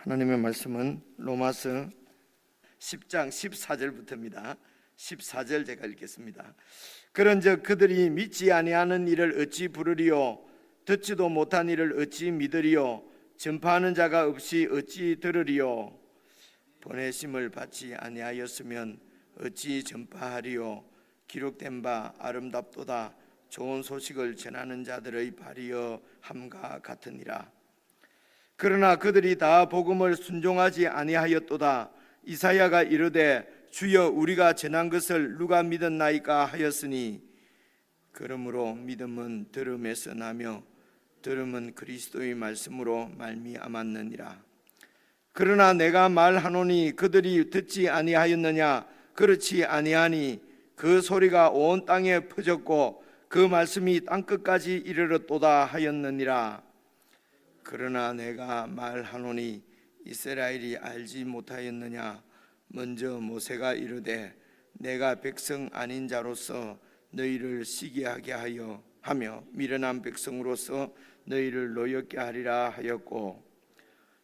하나님의 말씀은 로마서 10장 14절부터입니다. 14절 제가 읽겠습니다. 그런즉 그들이 믿지 아니하는 일을 어찌 부르리요? 듣지도 못한 일을 어찌 믿으리요? 전파하는 자가 없이 어찌 들으리요? 보내심을 받지 아니하였으면 어찌 전파하리요? 기록된 바 아름답도다 좋은 소식을 전하는 자들의 발이여 함과 같으니라. 그러나 그들이 다 복음을 순종하지 아니하였도다. 이사야가 이르되 주여 우리가 전한 것을 누가 믿었나이까 하였으니 그러므로 믿음은 들음에서 나며 들음은 그리스도의 말씀으로 말미암았느니라. 그러나 내가 말하노니 그들이 듣지 아니하였느냐? 그렇지 아니하니 그 소리가 온 땅에 퍼졌고 그 말씀이 땅끝까지 이르렀도다 하였느니라. 그러나 내가 말하노니 이스라엘이 알지 못하였느냐? 먼저 모세가 이르되 내가 백성 아닌 자로서 너희를 시기하게 하며 미련한 백성으로서 너희를 노엽게 하리라 하였고,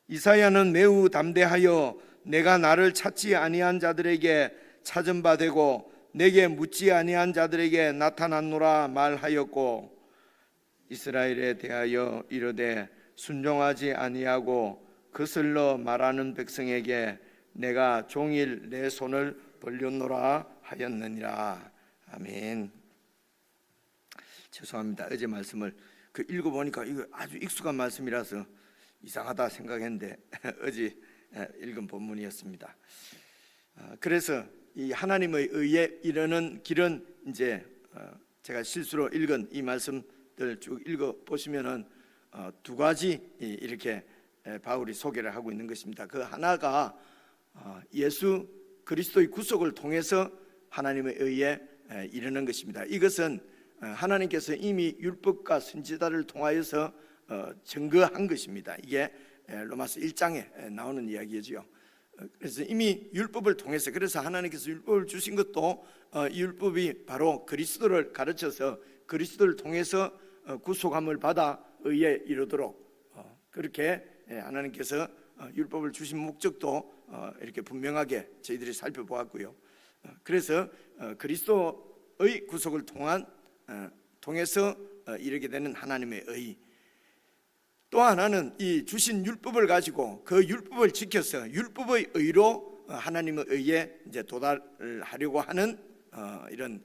이사야는 매우 담대하여 내가 나를 찾지 아니한 자들에게 찾은 바 되고 내게 묻지 아니한 자들에게 나타났노라 말하였고, 이스라엘에 대하여 이르되 순종하지 아니하고 거슬러 말하는 백성에게 내가 종일 내 손을 벌렸노라 하였느니라. 아멘. 죄송합니다. 어제 말씀을 읽어보니까 이거 아주 익숙한 말씀이라서 이상하다 생각했는데 어제 읽은 본문이었습니다. 그래서 이 하나님의 의에 이르는 길은 이제 제가 실수로 읽은 이 말씀들 쭉 읽어 보시면은 두 가지 이렇게 바울이 소개를 하고 있는 것입니다. 그 하나가 예수 그리스도의 구속을 통해서 하나님의 의에 이르는 것입니다. 이것은 하나님께서 이미 율법과 선지자를 통하여서 증거한 것입니다. 이게 로마서 1장에 나오는 이야기죠. 그래서 이미 율법을 통해서, 그래서 하나님께서 율법을 주신 것도 이 율법이 바로 그리스도를 가르쳐서 그리스도를 통해서 구속함을 받아 의에 이르도록 그렇게 하나님께서 율법을 주신 목적도 이렇게 분명하게 저희들이 살펴보았고요. 그래서 그리스도의 구속을 통해서 이르게 되는 하나님의 의, 또 하나는 이 주신 율법을 가지고 그 율법을 지켜서 율법의 의로 하나님의 의에 이제 도달하려고 하는 이런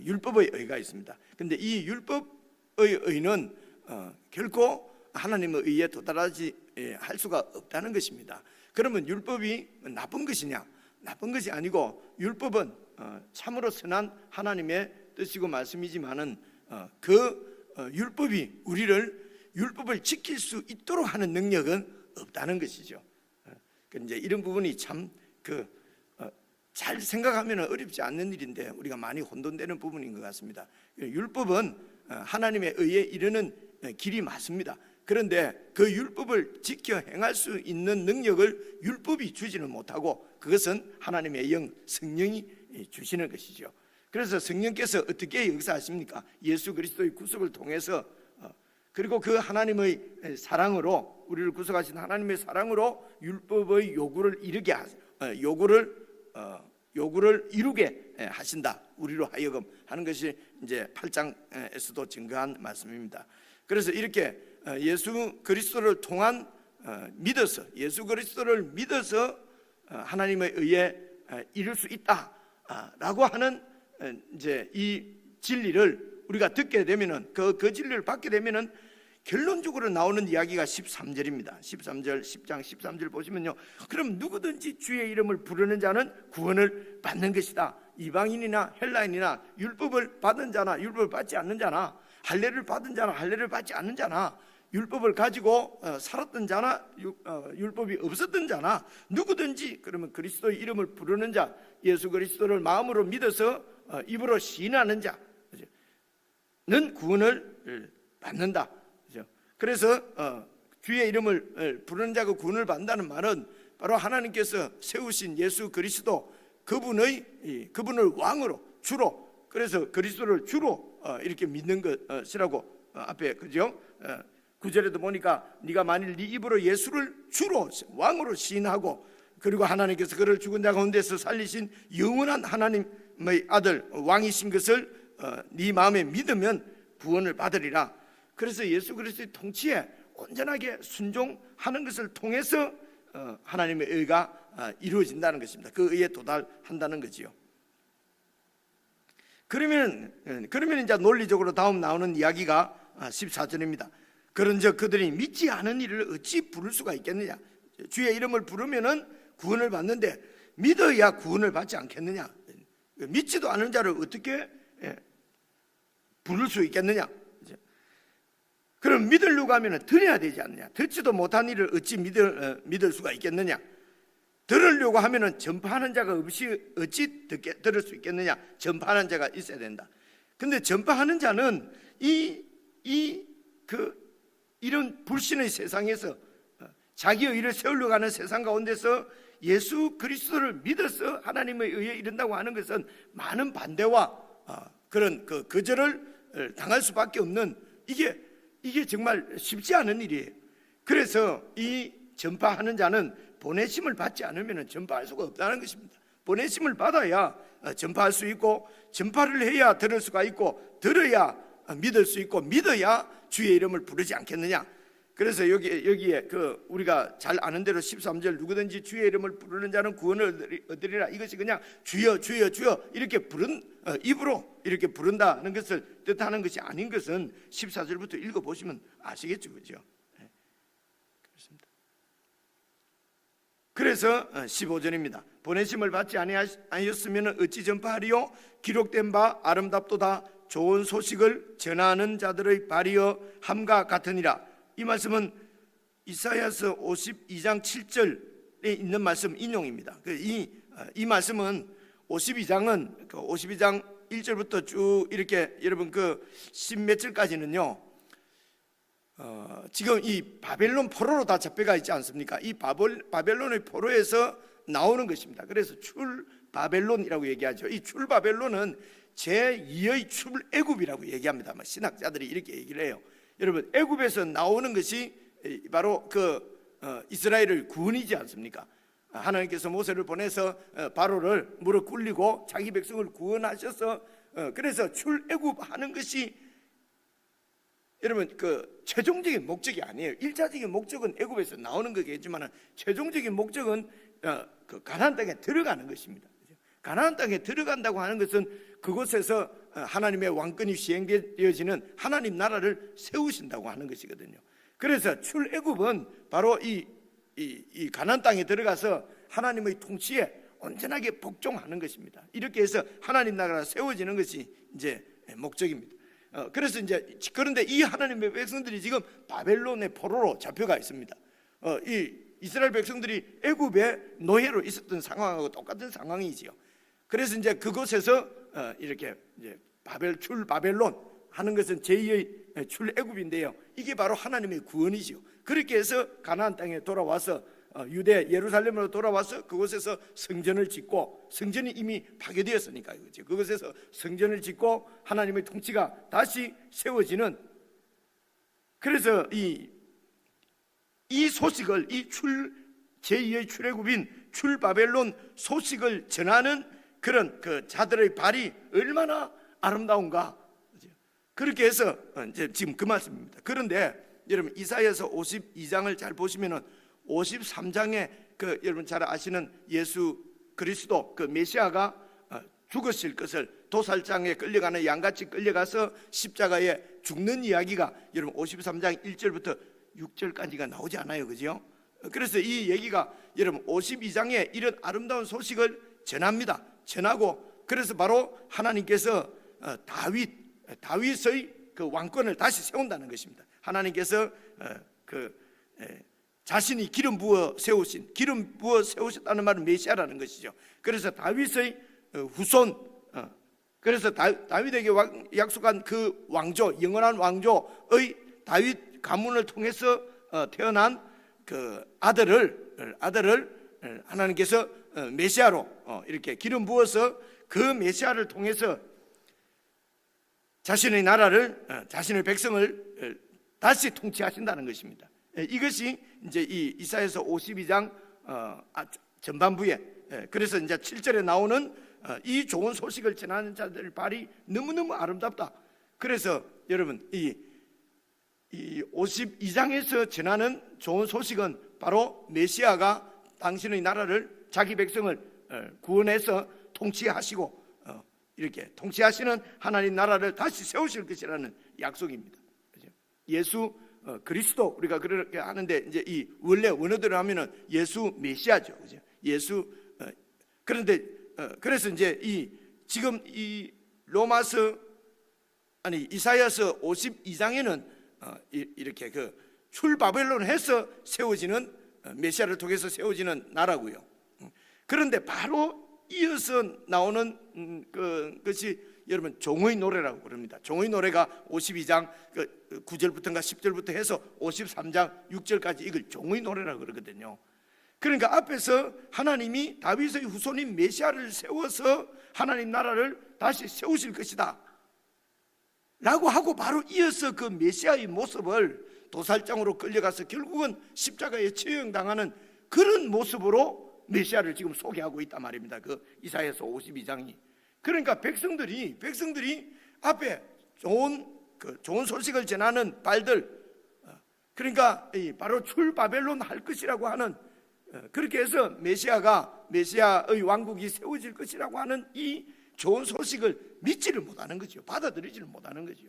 율법의 의가 있습니다. 그런데 이 율법의 의는 결코 하나님의 의에 도달하지 할 수가 없다는 것입니다. 그러면 율법이 나쁜 것이냐? 나쁜 것이 아니고 율법은 참으로 선한 하나님의 뜻이고 말씀이지만은 그 율법이 우리를 율법을 지킬 수 있도록 하는 능력은 없다는 것이죠. 이제 이런 부분이 참 잘 생각하면 어렵지 않는 일인데 우리가 많이 혼돈되는 부분인 것 같습니다. 율법은 하나님의 의에 이르는 길이 맞습니다. 그런데 그 율법을 지켜 행할 수 있는 능력을 율법이 주지는 못하고 그것은 하나님의 영 성령이 주시는 것이죠. 그래서 성령께서 어떻게 역사하십니까? 예수 그리스도의 구속을 통해서, 그리고 그 하나님의 사랑으로, 우리를 구속하신 하나님의 사랑으로 율법의 요구를 이루게 하신다, 우리로 하여금 하는 것이 이제 8장에서도 증거한 말씀입니다. 그래서 이렇게 예수 그리스도를 통한 믿어서, 예수 그리스도를 믿어서 하나님의 의에 이룰 수 있다라고 하는 이제 이 진리를 우리가 듣게 되면은 그 진리를 받게 되면은 결론적으로 나오는 이야기가 13절입니다. 13절, 10장 13절 보시면요, 그럼 누구든지 주의 이름을 부르는 자는 구원을 받는 것이다. 이방인이나 헬라인이나 율법을 받은 자나 율법을 받지 않는 자나, 할례를 받은 자나 할례를 받지 않는 자나, 율법을 가지고 살았던 자나 율법이 없었던 자나, 누구든지 그러면 그리스도의 이름을 부르는 자, 예수 그리스도를 마음으로 믿어서 입으로 시인하는 자는 구원을 받는다. 그래서 주의 이름을 부르는 자가 구원을 받는다는 말은 바로 하나님께서 세우신 예수 그리스도, 그분을 왕으로, 주로, 그래서 그리스도를 주로 이렇게 믿는 것이라고 앞에, 그죠? 9절에도 보니까 네가 만일 네 입으로 예수를 주로 왕으로 시인하고 그리고 하나님께서 그를 죽은 자 가운데서 살리신 영원한 하나님의 아들 왕이신 것을 네 마음에 믿으면 구원을 받으리라. 그래서 예수 그리스도의 통치에 온전하게 순종하는 것을 통해서 하나님의 의가 이루어진다는 것입니다. 그 의에 도달한다는 거지요. 그러면 이제 논리적으로 다음 나오는 이야기가 14절입니다. 그런즉 그들이 믿지 않은 이를 어찌 부를 수가 있겠느냐? 주의 이름을 부르면은 구원을 받는데 믿어야 구원을 받지 않겠느냐? 믿지도 않은 자를 어떻게 부를 수 있겠느냐? 그럼 믿으려고 하면 들어야 되지 않느냐? 듣지도 못한 이를 어찌 믿을 수가 있겠느냐? 들으려고 하면 전파하는 자가 없이 어찌 들을 수 있겠느냐? 전파하는 자가 있어야 된다. 근데 전파하는 자는 이런 불신의 세상에서 자기의 의를 세우려고 하는 세상 가운데서 예수 그리스도를 믿어서 하나님의 의에 이른다고 하는 것은 많은 반대와 그런 거절을 당할 수밖에 없는 이게 정말 쉽지 않은 일이에요. 그래서 이 전파하는 자는 보내심을 받지 않으면 전파할 수가 없다는 것입니다. 보내심을 받아야 전파할 수 있고, 전파를 해야 들을 수가 있고, 들어야 믿을 수 있고, 믿어야 주의 이름을 부르지 않겠느냐. 그래서 여기에 우리가 잘 아는 대로 13절 누구든지 주의 이름을 부르는 자는 구원을 얻으리라. 이것이 그냥 주여 주여 주여 이렇게 입으로 이렇게 부른다는 것을 뜻하는 것이 아닌 것은 14절부터 읽어보시면 아시겠죠, 그죠? 네. 그렇습니다. 그래서 15절입니다. 보내심을 받지 아니하였으면 어찌 전파하리요? 기록된 바 아름답도다. 좋은 소식을 전하는 자들의 발이여 함과 같으니라. 이 말씀은 이사야서 52장 7절에 있는 말씀 인용입니다. 이 말씀은 52장은 52장 1절부터 쭉 이렇게 여러분 십몇 절까지는요. 지금 이 바벨론 포로로 다 잡혀가 있지 않습니까? 이 바벨론의 포로에서 나오는 것입니다. 그래서 출바벨론이라고 얘기하죠. 이 출바벨론은 제2의 출애굽이라고 얘기합니다. 신학자들이 이렇게 얘기를 해요. 여러분, 애굽에서 나오는 것이 바로 이스라엘의 구원이지 않습니까? 하나님께서 모세를 보내서 바로를 무릎 꿇리고 자기 백성을 구원하셔서 그래서 출애굽하는 것이 여러분 최종적인 목적이 아니에요. 1차적인 목적은 애굽에서 나오는 거겠지만 최종적인 목적은 가나안 땅에 들어가는 것입니다. 가나안 땅에 들어간다고 하는 것은 그곳에서 하나님의 왕권이 시행되어지는 하나님 나라를 세우신다고 하는 것이거든요. 그래서 출애굽은 바로 이 가나안 땅에 들어가서 하나님의 통치에 온전하게 복종하는 것입니다. 이렇게 해서 하나님 나라가 세워지는 것이 이제 목적입니다. 그런데 이 하나님의 백성들이 지금 바벨론의 포로로 잡혀가 있습니다. 이 이스라엘 백성들이 애굽의 노예로 있었던 상황하고 똑같은 상황이지요. 그래서 이제 그곳에서 이렇게 이제 출바벨론 하는 것은 제2의 출애굽인데요. 이게 바로 하나님의 구원이지요. 그렇게 해서 가나안 땅에 돌아와서 유대 예루살렘으로 돌아와서 그곳에서 성전을 짓고, 성전이 이미 파괴되었으니까 그렇죠. 그곳에서 성전을 짓고 하나님의 통치가 다시 세워지는, 그래서 이 소식을 제2의 출애굽인 출바벨론 소식을 전하는 그런 자들의 발이 얼마나 아름다운가. 그렇게 해서 이제 지금 그 말씀입니다. 그런데 여러분 이사야서 52장을 잘 보시면은 53장에 여러분 잘 아시는 예수 그리스도 메시아가 죽으실 것을 도살장에 끌려가는 양같이 끌려가서 십자가에 죽는 이야기가 여러분 53장 1절부터 6절까지가 나오지 않아요, 그죠? 그래서 이 얘기가 여러분 52장에 이런 아름다운 소식을 전합니다. 전하고 그래서 바로 하나님께서 다윗의 왕권을 다시 세운다는 것입니다. 하나님께서 자신이 기름 부어 세우셨다는 말은 메시아라는 것이죠. 그래서 다윗의 후손, 그래서 다윗에게 약속한 그 왕조, 영원한 왕조의 다윗 가문을 통해서 태어난 그 아들을 하나님께서 메시아로 이렇게 기름 부어서 그 메시아를 통해서 자신의 나라를, 자신의 백성을 다시 통치하신다는 것입니다. 이것이 이제 이 이사야서 52장 전반부에, 그래서 이제 7절에 나오는 이 좋은 소식을 전하는 자들 발이 너무너무 아름답다. 그래서 여러분 이 52장에서 전하는 좋은 소식은 바로 메시아가 당신의 나라를, 자기 백성을 구원해서 통치하시고 이렇게 통치하시는 하나님 나라를 다시 세우실 것이라는 약속입니다. 예수 그리스도, 우리가 그렇게 하는데 이제 이 원래 원어대로 하면은 예수 메시아죠, 그죠? 예수. 그런데 그래서 이제 지금 이 이사야서 52장에는 이렇게 그 출바벨론해서 세워지는, 메시아를 통해서 세워지는 나라고요. 그런데 바로 이어서 나오는 것이 여러분 종의 노래라고 그럽니다. 종의 노래가 52장 9절부터인가 10절부터 해서 53장 6절까지 이걸 종의 노래라고 그러거든요. 그러니까 앞에서 하나님이 다윗의 후손인 메시아를 세워서 하나님 나라를 다시 세우실 것이다 라고 하고, 바로 이어서 그 메시아의 모습을 도살장으로 끌려가서 결국은 십자가에 처형당하는 그런 모습으로 메시아를 지금 소개하고 있단 말입니다. 그 이사야서 52장이. 그러니까 백성들이 앞에 좋은 소식을 전하는 발들, 그러니까 바로 출바벨론 할 것이라고 하는, 그렇게 해서 메시아의 왕국이 세워질 것이라고 하는 이 좋은 소식을 믿지를 못하는 거죠. 받아들이지를 못하는 거죠.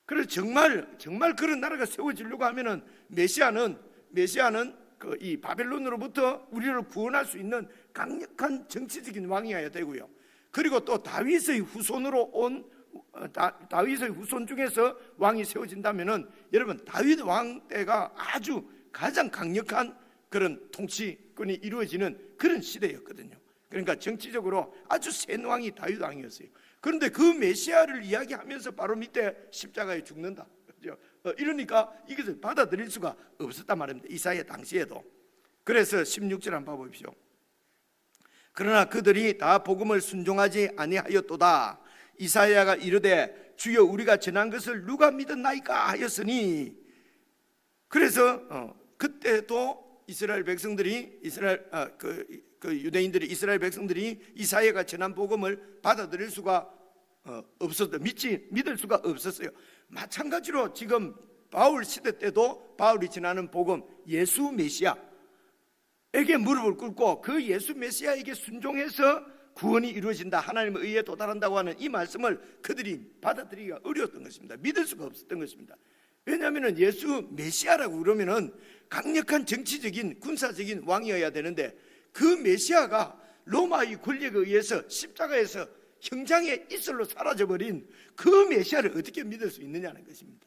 그래서 정말 그런 나라가 세워지려고 하면은 메시아는 이 바벨론으로부터 우리를 구원할 수 있는 강력한 정치적인 왕이어야 되고요. 그리고 또 다윗의 후손으로 온 다윗의 후손 중에서 왕이 세워진다면은 여러분 다윗 왕 때가 아주 가장 강력한 그런 통치권이 이루어지는 그런 시대였거든요. 그러니까 정치적으로 아주 센 왕이 다윗 왕이었어요. 그런데 그 메시아를 이야기하면서 바로 밑에 십자가에 죽는다. 이러니까 이것을 받아들일 수가 없었단 말입니다. 이사야 당시에도. 그래서 16절 한번 봐보십시오. 그러나 그들이 다 복음을 순종하지 아니하였도다. 이사야가 이르되 주여 우리가 전한 것을 누가 믿었나이까 하였으니. 그래서 그때도 이스라엘 백성들이 유대인들이, 이스라엘 백성들이 이사야가 전한 복음을 받아들일 수가 없었다. 믿을 수가 없었어요. 마찬가지로 지금 바울 시대 때도 바울이 전하는 복음, 예수 메시아에게 무릎을 꿇고 그 예수 메시아에게 순종해서 구원이 이루어진다, 하나님의 의에 도달한다고 하는 이 말씀을 그들이 받아들이기가 어려웠던 것입니다. 믿을 수가 없었던 것입니다. 왜냐하면 예수 메시아라고 그러면은 강력한 정치적인 군사적인 왕이어야 되는데, 그 메시아가 로마의 권력에 의해서 십자가에서 형장의 이슬로 사라져버린 그 메시아를 어떻게 믿을 수 있느냐는 것입니다.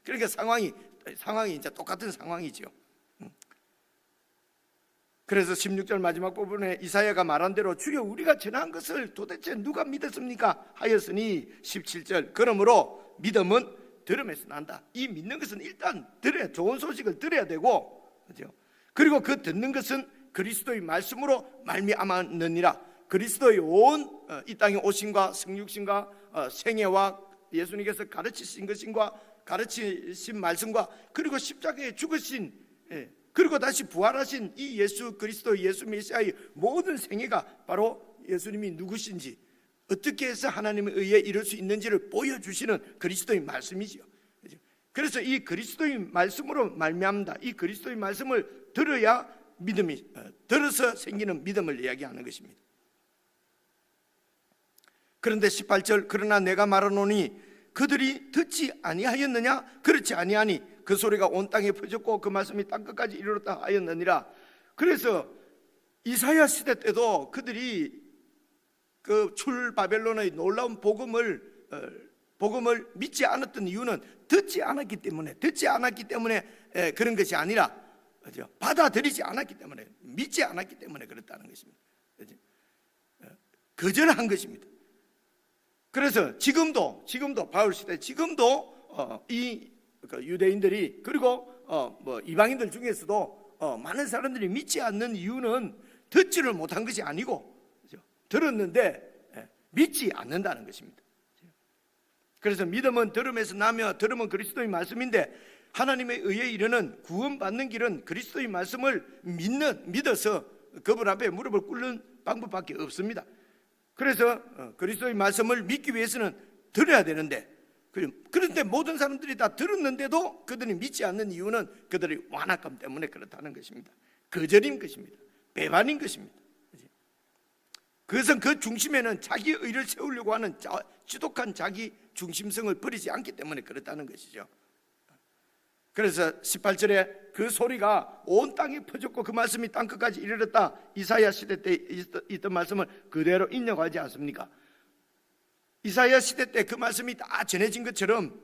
그러니까 상황이 이제 똑같은 상황이죠. 그래서 16절 마지막 부분에 이사야가 말한 대로 주여 우리가 전한 것을 도대체 누가 믿었습니까 하였으니 17절 그러므로 믿음은 들음에서 난다. 이 믿는 것은 일단 좋은 소식을 들어야 되고, 그렇죠? 그리고 그 듣는 것은 그리스도의 말씀으로 말미암았느니라. 그리스도의 온 이 땅에 오심과 성육신과 생애와 예수님께서 가르치신 것과 가르치신 말씀과 그리고 십자가에 죽으신, 그리고 다시 부활하신 이 예수 그리스도, 예수 메시아의 모든 생애가 바로 예수님이 누구신지, 어떻게 해서 하나님의 의에 이룰 수 있는지를 보여주시는 그리스도의 말씀이죠. 그래서 이 그리스도의 말씀으로 말미암다. 이 그리스도의 말씀을 들어야 믿음이, 들어서 생기는 믿음을 이야기하는 것입니다. 그런데 18절 그러나 내가 말하노니 그들이 듣지 아니하였느냐? 그렇지 아니하니 그 소리가 온 땅에 퍼졌고 그 말씀이 땅끝까지 이르렀다 하였느니라. 그래서 이사야 시대 때도 그들이 그 출바벨론의 놀라운 복음을 믿지 않았던 이유는 듣지 않았기 때문에 그런 것이 아니라, 그렇죠? 받아들이지 않았기 때문에, 믿지 않았기 때문에 그렇다는 것입니다. 그렇죠? 거절한 것입니다. 그래서 지금도 바울 시대 지금도 이 유대인들이, 그리고 뭐 이방인들 중에서도 많은 사람들이 믿지 않는 이유는 듣지를 못한 것이 아니고, 그렇죠? 들었는데 믿지 않는다는 것입니다. 그래서 믿음은 들음에서 나며 들음은 그리스도의 말씀인데 하나님의 의에 이르는 구원받는 길은 그리스도의 말씀을 믿어서 그분 앞에 무릎을 꿇는 방법밖에 없습니다. 그래서 그리스도의 말씀을 믿기 위해서는 들어야 되는데, 그런데 모든 사람들이 다 들었는데도 그들이 믿지 않는 이유는 그들의 완악감 때문에 그렇다는 것입니다. 거절인 것입니다. 배반인 것입니다. 그것은 그 중심에는 자기 의를 세우려고 하는 지독한 자기 중심성을 버리지 않기 때문에 그렇다는 것이죠. 그래서 18절에 그 소리가 온 땅에 퍼졌고 그 말씀이 땅끝까지 이르렀다. 이사야 시대 때 있던 말씀을 그대로 인용하지 않습니까? 이사야 시대 때 그 말씀이 다 전해진 것처럼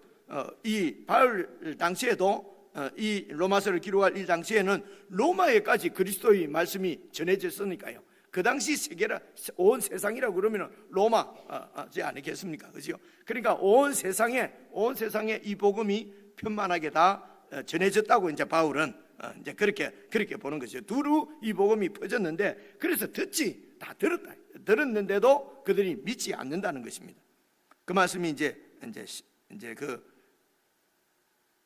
이 바울 당시에도 이 로마서를 기록할 이 당시에는 로마에까지 그리스도의 말씀이 전해졌으니까요. 그 당시 세계라 온 세상이라고 그러면 로마지 않겠습니까? 그죠? 그러니까 온 세상에 이 복음이 편만하게 다 전해졌다고 이제 바울은 이제 그렇게 보는 것이죠. 두루 이 복음이 퍼졌는데, 그래서 다 들었는데도 그들이 믿지 않는다는 것입니다. 그 말씀이 이제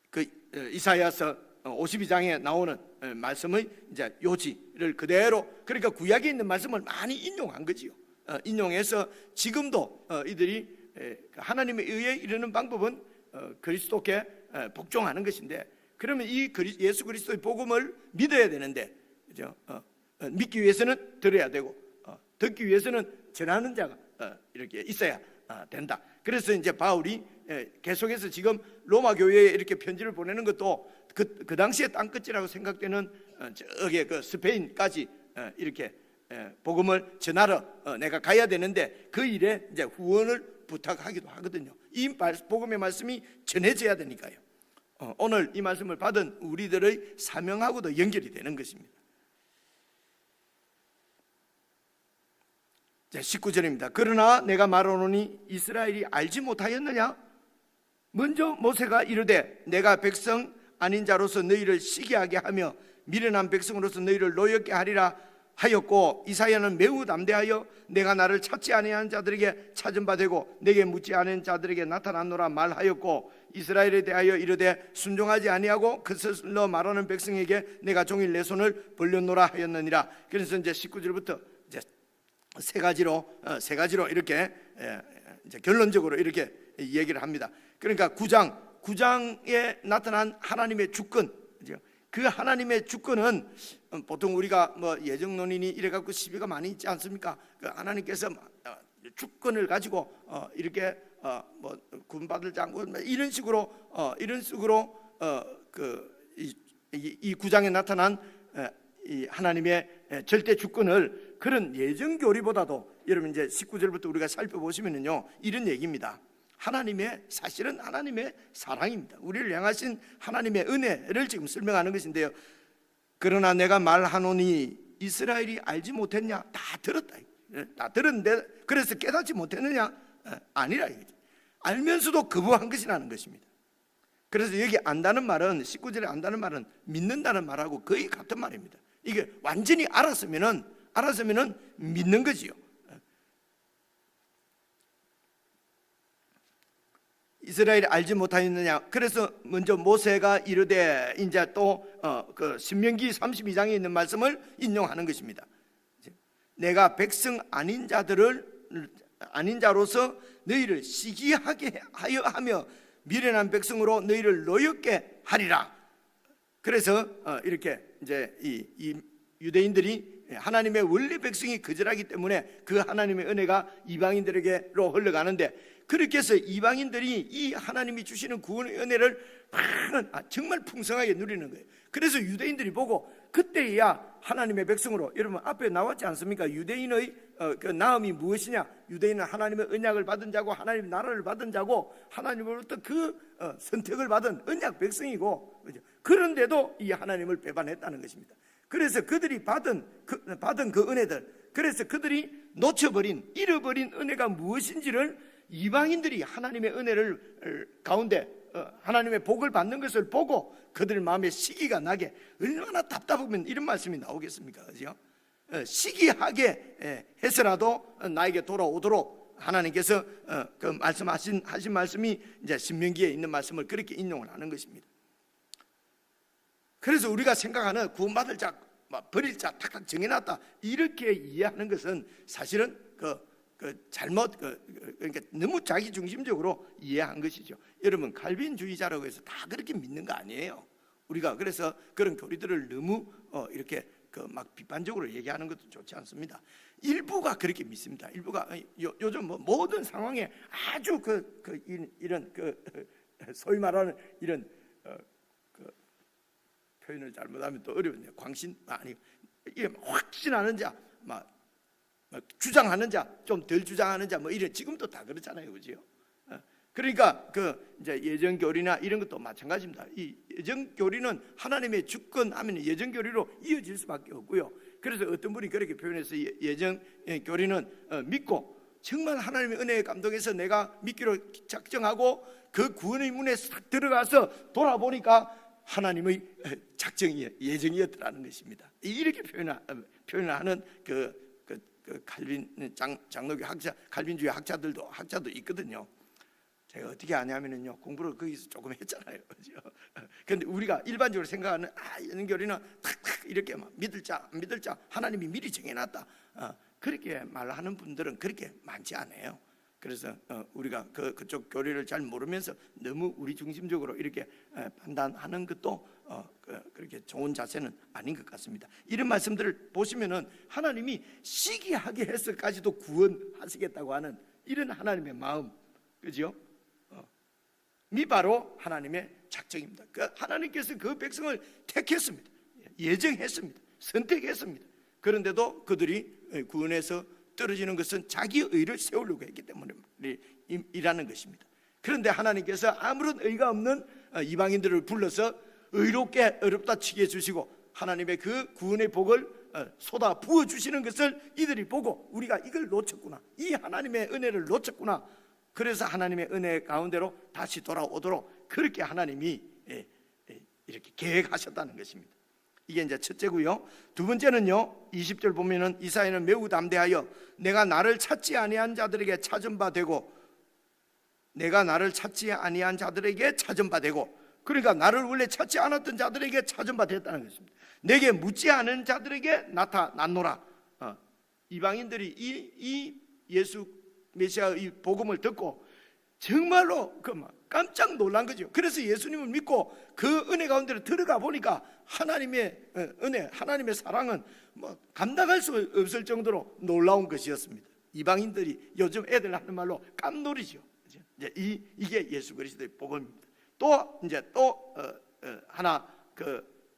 그 이사야서 52장에 나오는 말씀의 이제 요지를 그대로, 그러니까 구약에 있는 말씀을 많이 인용한 거지요. 인용해서 지금도 이들이 하나님의 의에 이르는 방법은 그리스도께 복종하는 것인데, 그러면 이 예수 그리스도의 복음을 믿어야 되는데, 그죠? 믿기 위해서는 들어야 되고, 듣기 위해서는 전하는 자가 이렇게 있어야 된다. 그래서 이제 바울이 계속해서 지금 로마 교회에 이렇게 편지를 보내는 것도 그 당시에 땅끝이라고 생각되는 저기 그 스페인까지 이렇게 복음을 전하러 내가 가야 되는데, 그 일에 이제 후원을 부탁하기도 하거든요. 이 복음의 말씀이 전해져야 되니까요. 오늘 이 말씀을 받은 우리들의 사명하고도 연결이 되는 것입니다. 19절입니다. 그러나 내가 말하노니 이스라엘이 알지 못하였느냐? 먼저 모세가 이르되 내가 백성 아닌 자로서 너희를 시기하게 하며 미련한 백성으로서 너희를 노엽게 하리라 하였고, 이사야는 매우 담대하여 내가 나를 찾지 아니한 자들에게 찾은 바 되고 내게 묻지 않은 자들에게 나타났노라 말하였고, 이스라엘에 대하여 이르되 순종하지 아니하고 그슬러 말하는 백성에게 내가 종일 내 손을 벌렸노라 하였느니라. 그래서 이제 19절부터 이제 세 가지로 이렇게 이제 결론적으로 이렇게 얘기를 합니다. 그러니까 9장에 나타난 하나님의 주권, 그 하나님의 주권은 보통 우리가 뭐 예정론이니 이래 갖고 시비가 많이 있지 않습니까? 그 하나님께서 주권을 가지고 이렇게 뭐 군받을 장군 이런 식으로 이 9장에 나타난 이 하나님의 절대 주권을, 그런 예정 교리보다도 여러분 이제 19절부터 우리가 살펴보시면은요, 이런 얘기입니다. 사실은 하나님의 사랑입니다. 우리를 향하신 하나님의 은혜를 지금 설명하는 것인데요. 그러나 내가 말하노니 이스라엘이 알지 못했냐? 다 들었다. 다 들었는데 그래서 깨닫지 못했느냐? 아니라 이거지. 알면서도 거부한 것이라는 것입니다. 그래서 여기 안다는 말은, 19절에 안다는 말은 믿는다는 말하고 거의 같은 말입니다. 이게 완전히 알았으면은 믿는 거지요. 이스라엘이 알지 못하였느냐? 그래서 먼저 모세가 이르되, 이제 또 그 신명기 32장에 있는 말씀을 인용하는 것입니다. 내가 백성 아닌 자로서 너희를 시기하게 하며 미련한 백성으로 너희를 노엽게 하리라. 그래서 이렇게 이제 이 유대인들이 하나님의 원래 백성이 거절하기 때문에 그 하나님의 은혜가 이방인들에게로 흘러가는데, 그렇게 해서 이방인들이 이 하나님이 주시는 구원의 은혜를 정말 풍성하게 누리는 거예요. 그래서 유대인들이 보고, 그때야 하나님의 백성으로, 여러분 앞에 나왔지 않습니까? 유대인의 그 나음이 무엇이냐? 유대인은 하나님의 언약을 받은 자고 하나님의 나라를 받은 자고 하나님으로부터 그 선택을 받은 언약 백성이고, 그런데도 이 하나님을 배반했다는 것입니다. 그래서 그들이 받은 그 은혜들, 그래서 그들이 잃어버린 은혜가 무엇인지를 이방인들이 하나님의 은혜를 가운데 하나님의 복을 받는 것을 보고 그들 마음에 시기가 나게, 얼마나 답답하면 이런 말씀이 나오겠습니까? 그죠? 시기하게 해서라도 나에게 돌아오도록 하나님께서 그 말씀하신 말씀이 이제 신명기에 있는 말씀을 그렇게 인용을 하는 것입니다. 그래서 우리가 생각하는 구원받을 자, 버릴 자 탁탁 정해놨다 이렇게 이해하는 것은 사실은 잘못 그러니까 너무 자기 중심적으로 이해한 것이죠. 여러분 칼빈주의자라고 해서 다 그렇게 믿는 거 아니에요. 우리가 그래서 그런 교리들을 너무 이렇게 막 비판적으로 얘기하는 것도 좋지 않습니다. 일부가 그렇게 믿습니다. 일부가 요즘 모든 상황에 아주 이런 소위 말하는 이런 표현을 잘못하면 또 어려운데요. 광신 아니 이게 확신하는 자, 막 주장하는 자, 좀 덜 주장하는 자, 이런 지금도 다 그렇잖아요, 그죠? 그러니까 이제 예정 교리나 이런 것도 마찬가지입니다. 이 예정 교리는 하나님의 주권하면 예정 교리로 이어질 수밖에 없고요. 그래서 어떤 분이 그렇게 표현해서 예정 교리는 믿고 정말 하나님의 은혜에 감동해서 내가 믿기로 작정하고 그 구원의 문에 싹 들어가서 돌아보니까 하나님의 작정이 예정이었더라는 것입니다. 이렇게 표현하는 칼빈 장로교 학자, 칼빈주의 학자도 있거든요. 제가 어떻게 아냐면요, 공부를 거기서 조금 했잖아요, 그죠? 그런데 우리가 일반적으로 생각하는 예정교리는 탁탁 이렇게 믿을 자, 안 믿을 자 하나님이 미리 정해놨다. 그렇게 말하는 분들은 그렇게 많지 않아요. 그래서 우리가 그쪽 교리를 잘 모르면서 너무 우리 중심적으로 이렇게 판단하는 것도 그렇게 좋은 자세는 아닌 것 같습니다. 이런 말씀들을 보시면은 하나님이 시기하게 해서까지도 구원하시겠다고 하는 이런 하나님의 마음, 그죠? 이 바로 하나님의 작정입니다. 하나님께서 그 백성을 택했습니다. 예정했습니다. 선택했습니다. 그런데도 그들이 구원에서 떨어지는 것은 자기의 의를 세우려고 했기 때문이라는 것입니다. 그런데 하나님께서 아무런 의가 없는 이방인들을 불러서 의롭게 어렵다 치게 해주시고 하나님의 그 구원의 복을 쏟아 부어주시는 것을 이들이 보고 우리가 이걸 놓쳤구나, 이 하나님의 은혜를 놓쳤구나, 그래서 하나님의 은혜 가운데로 다시 돌아오도록 그렇게 하나님이 이렇게 계획하셨다는 것입니다. 이게 이제 첫째고요. 두 번째는요, 20절 보면은 이사야는 매우 담대하여 내가 나를 찾지 아니한 자들에게 찾은 바 되고, 내가 나를 찾지 아니한 자들에게 찾은 바 되고, 그러니까 나를 원래 찾지 않았던 자들에게 찾은 바 됐다는 것입니다. 내게 묻지 않은 자들에게 나타났노라. 이방인들이 이 예수 메시아의 복음을 듣고 정말로 깜짝 놀란 거죠. 그래서 예수님을 믿고 그 은혜 가운데로 들어가 보니까 하나님의 은혜, 하나님의 사랑은 감당할 수 없을 정도로 놀라운 것이었습니다. 이방인들이 요즘 애들 하는 말로 깜놀이죠. 이게 예수 그리스도의 복음입니다. 또 하나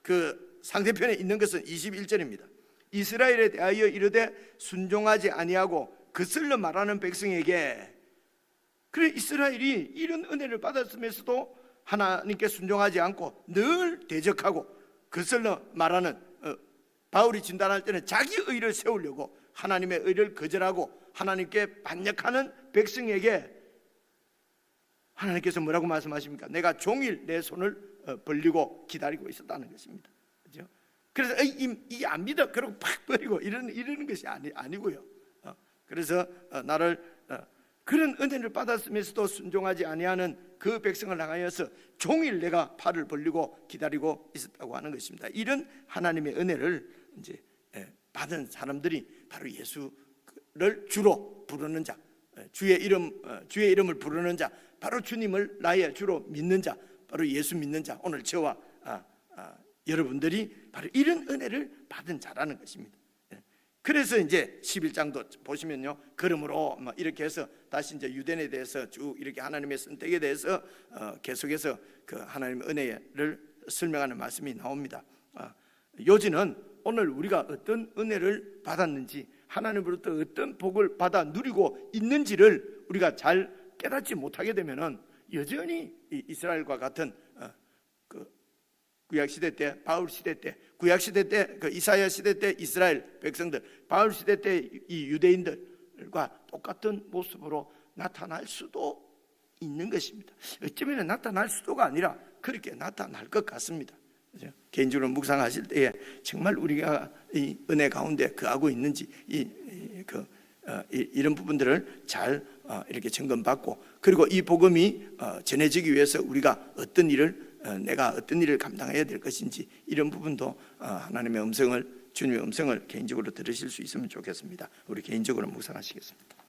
그 상대편에 있는 것은 21절입니다. 이스라엘에 대하여 이르되 순종하지 아니하고 거슬러 말하는 백성에게, 그래 이스라엘이 이런 은혜를 받았으면서도 하나님께 순종하지 않고 늘 대적하고 거슬러 말하는, 바울이 진단할 때는 자기 의를 세우려고 하나님의 의를 거절하고 하나님께 반역하는 백성에게 하나님께서 뭐라고 말씀하십니까? 내가 종일 내 손을 벌리고 기다리고 있었다는 것입니다. 그렇죠? 그래서 이게 안 믿어 그러고 팍 버리고 이러는 것이 아니고요. 그래서 나를 그런 은혜를 받았으면서도 순종하지 아니하는 그 백성을 향하여서 종일 내가 팔을 벌리고 기다리고 있었다고 하는 것입니다. 이런 하나님의 은혜를 이제 받은 사람들이 바로 예수를 주로 부르는 자, 주의 이름을 부르는 자, 바로 주님을 나의 주로 믿는 자, 바로 예수 믿는 자, 오늘 저와 여러분들이 바로 이런 은혜를 받은 자라는 것입니다. 그래서 이제 11장도 보시면요, 그러므로 이렇게 해서 다시 이제 유대인에 대해서 쭉 이렇게 하나님의 선택에 대해서 계속해서 그 하나님의 은혜를 설명하는 말씀이 나옵니다. 요지는 오늘 우리가 어떤 은혜를 받았는지, 하나님으로부터 어떤 복을 받아 누리고 있는지를 우리가 잘 깨닫지 못하게 되면은 여전히 이스라엘과 같은 구약 시대 때, 바울 시대 때, 구약 시대 때, 이사야 시대 때 이스라엘 백성들, 바울 시대 때 이 유대인들과 똑같은 모습으로 나타날 수도 있는 것입니다. 어쩌면 나타날 수도가 아니라 그렇게 나타날 것 같습니다. 그렇죠? 개인적으로 묵상하실 때에 정말 우리가 이 은혜 가운데 거하고 있는지, 이런 부분들을 잘 이렇게 점검받고, 그리고 이 복음이 전해지기 위해서 우리가 내가 어떤 일을 감당해야 될 것인지, 이런 부분도 하나님의 음성을, 주님의 음성을 개인적으로 들으실 수 있으면 좋겠습니다. 우리 개인적으로 묵상하시겠습니다.